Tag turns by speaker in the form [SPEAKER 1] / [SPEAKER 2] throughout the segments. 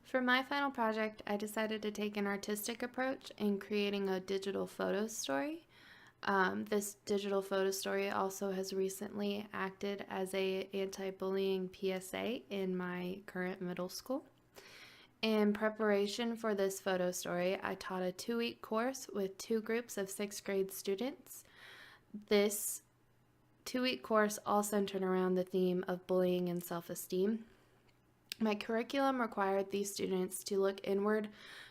[SPEAKER 1] For my final project, I decided to take an artistic approach in creating a digital photo story. This digital photo story also has recently acted as a anti-bullying PSA in my current middle school. In preparation for this photo story, I taught a 2-week course with 2 groups of 6th grade students. This 2-week course all centered around the theme of bullying and self-esteem. My curriculum required these students to look inward,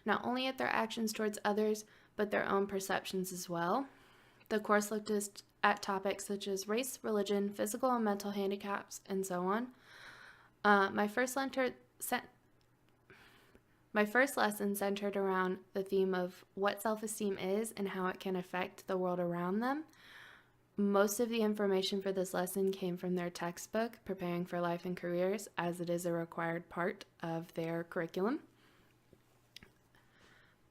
[SPEAKER 1] not only at their actions towards others, but their own perceptions as well. The course looked at topics such as race, religion, physical and mental handicaps, and so on. My first lesson centered around the theme of what self-esteem is and how it can affect the world around them. Most of the information for this lesson came from their textbook, Preparing for Life and Careers, as it is a required part of their curriculum.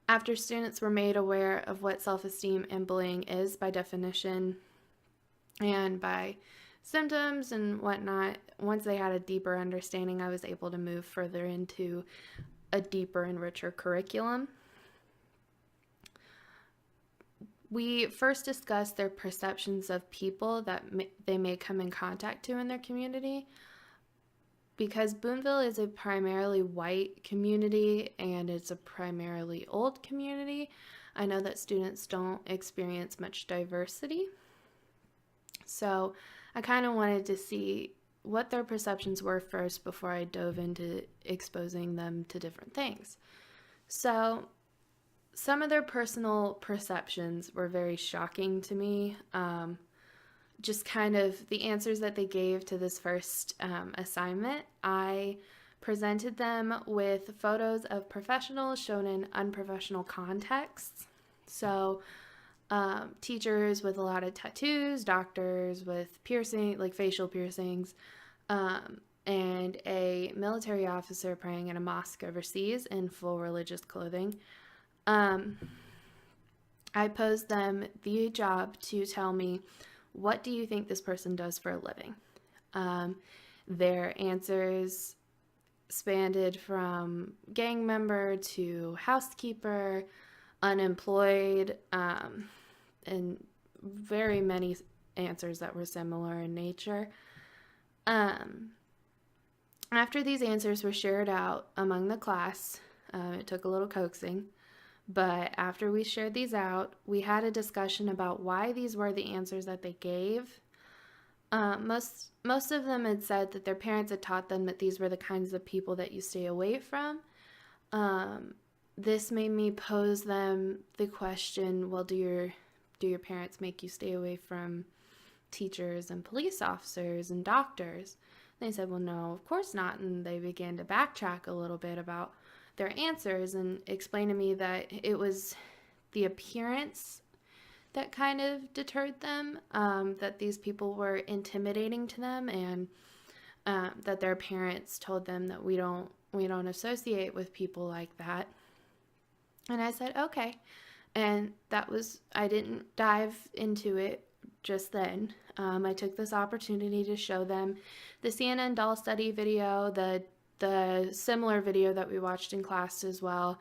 [SPEAKER 1] After students were made aware of what self-esteem and bullying is by definition and by symptoms and whatnot, once they had a deeper understanding, I was able to move further into a deeper and richer curriculum. We first discussed their perceptions of people that they may come in contact to in their community. Because Boonville is a primarily white community and it's a primarily old community, I know that students don't experience much diversity. So I kind of wanted to see what their perceptions were first before I dove into exposing them to different things. So some of their personal perceptions were very shocking to me. Just kind of the answers that they gave to this first assignment. I presented them with photos of professionals shown in unprofessional contexts. So teachers with a lot of tattoos, doctors with piercing, like facial piercings, and a military officer praying in a mosque overseas in full religious clothing. I posed them the job to tell me, what do you think this person does for a living? Their answers spanned from gang member to housekeeper, unemployed, and very many answers that were similar in nature. After these answers were shared out among the class, it took a little coaxing, but after we shared these out, we had a discussion about why these were the answers that they gave. Most of them had said that their parents had taught them that these were the kinds of people that you stay away from. This made me pose them the question, well, do your parents make you stay away from teachers and police officers and doctors? And they said, well, no, of course not. And they began to backtrack a little bit about their answers and explain to me that it was the appearance that kind of deterred them, that these people were intimidating to them, and that their parents told them that we don't associate with people like that. And I said, okay. And I didn't dive into it just then. I took this opportunity to show them the CNN doll study video, the similar video that we watched in class as well.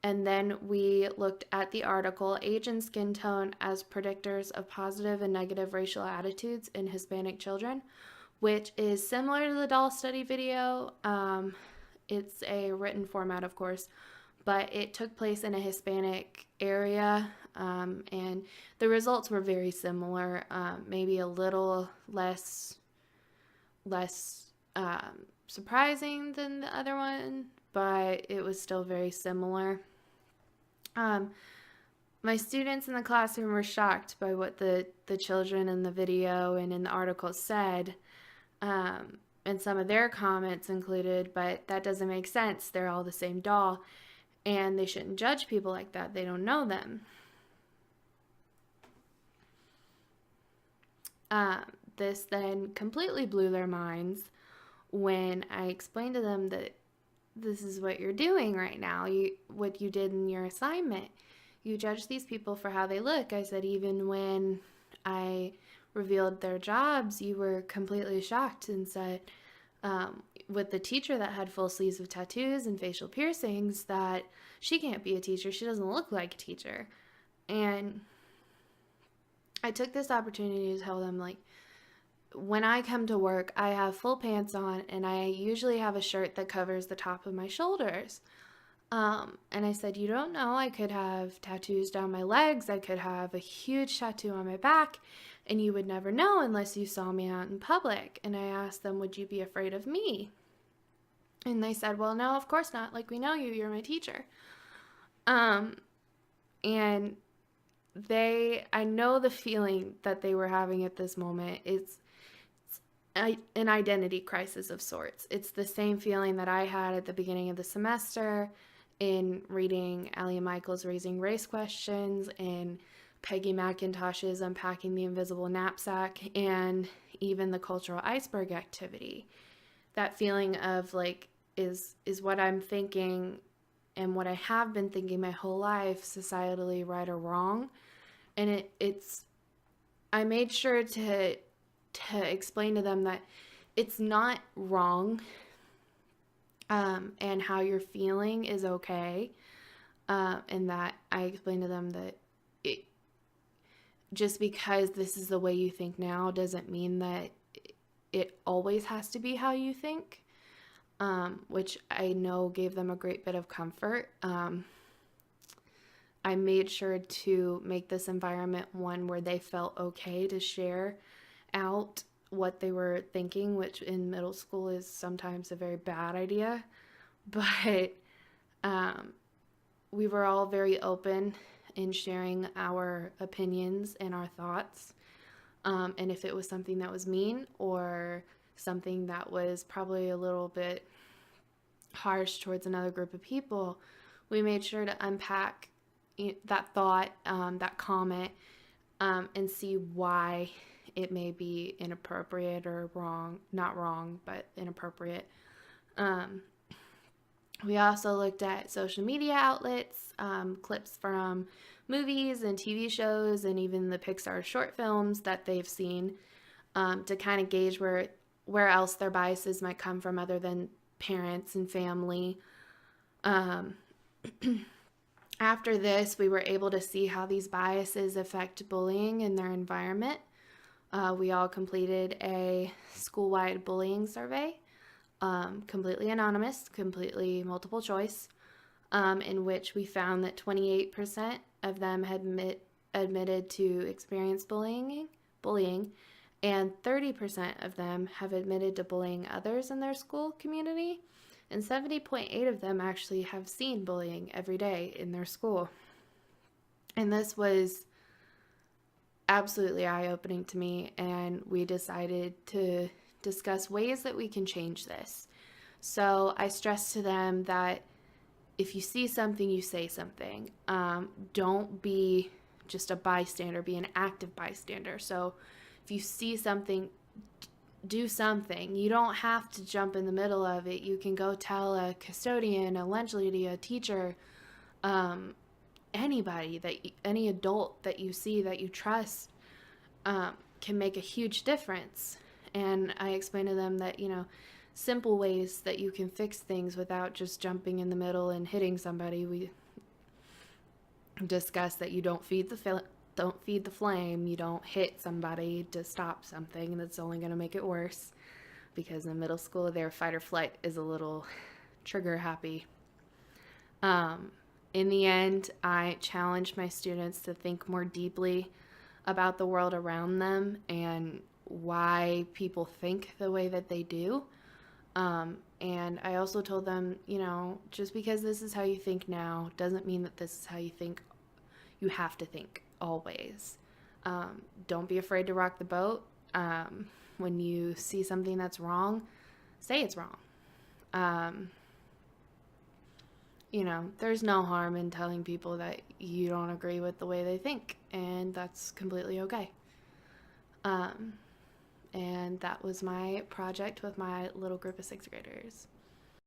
[SPEAKER 1] And then we looked at the article, Age and Skin Tone as Predictors of Positive and Negative Racial Attitudes in Hispanic Children, which is similar to the doll study video. It's a written format, of course, but it took place in a Hispanic area, and the results were very similar, maybe a little less surprising than the other one, but it was still very similar. My students in the classroom were shocked by what the children in the video and in the article said, and some of their comments included, but that doesn't make sense. They're all the same doll, and they shouldn't judge people like that. They don't know them. This then completely blew their minds when I explained to them that this is what you're doing right now, what you did in your assignment. You judge these people for how they look. I said, even when I revealed their jobs, you were completely shocked and said, with the teacher that had full sleeves of tattoos and facial piercings, that she can't be a teacher. She doesn't look like a teacher. And I took this opportunity to tell them, like, when I come to work, I have full pants on, and I usually have a shirt that covers the top of my shoulders. And I said, you don't know, I could have tattoos down my legs, I could have a huge tattoo on my back, and you would never know unless you saw me out in public. And I asked them, would you be afraid of me? And they said, well, no, of course not. Like, we know you, you're my teacher. And I know the feeling that they were having at this moment. It's an identity crisis of sorts. It's the same feeling that I had at the beginning of the semester in reading Alia Michael's Raising Race Questions, and Peggy McIntosh's Unpacking the Invisible Knapsack, and even the Cultural Iceberg activity. That feeling of, like, is what I'm thinking and what I have been thinking my whole life societally right or wrong? And I made sure to explain to them that it's not wrong, and how you're feeling is okay, and that I explained to them that just because this is the way you think now doesn't mean that it always has to be how you think, which I know gave them a great bit of comfort. I made sure to make this environment one where they felt okay to share out what they were thinking, which in middle school is sometimes a very bad idea. But we were all very open in sharing our opinions and our thoughts. And if it was something that was mean or something that was probably a little bit harsh towards another group of people, we made sure to unpack that thought, that comment, and see why it may be inappropriate or wrong, not wrong, but inappropriate. We also looked at social media outlets, clips from movies and TV shows, and even the Pixar short films that they've seen, to kind of gauge where else their biases might come from other than parents and family. After this, we were able to see how these biases affect bullying in their environment. We all completed a school-wide bullying survey, completely anonymous, completely multiple choice, in which we found that 28% of them had admitted to experience bullying, and 30% of them have admitted to bullying others in their school community, and 70.8% of them actually have seen bullying every day in their school. And this was absolutely eye-opening to me, and we decided to discuss ways that we can change this. So I stressed to them that if you see something, you say something. Don't be just a bystander, be an active bystander. So if you see something, do something. You don't have to jump in the middle of it. You can go tell a custodian, a lunch lady, a teacher, anybody, any adult that you see that you trust, can make a huge difference. And I explained to them that, simple ways that you can fix things without just jumping in the middle and hitting somebody. We discussed that you don't feed the flame. You don't hit somebody to stop something, and that's only going to make it worse, because in middle school their fight or flight is a little trigger happy. In the end, I challenged my students to think more deeply about the world around them and why people think the way that they do. And I also told them, just because this is how you think now doesn't mean that this is how you have to think always. Don't be afraid to rock the boat. When you see something that's wrong, say it's wrong. There's no harm in telling people that you don't agree with the way they think, and that's completely okay. And that was my project with my little group of 6th graders.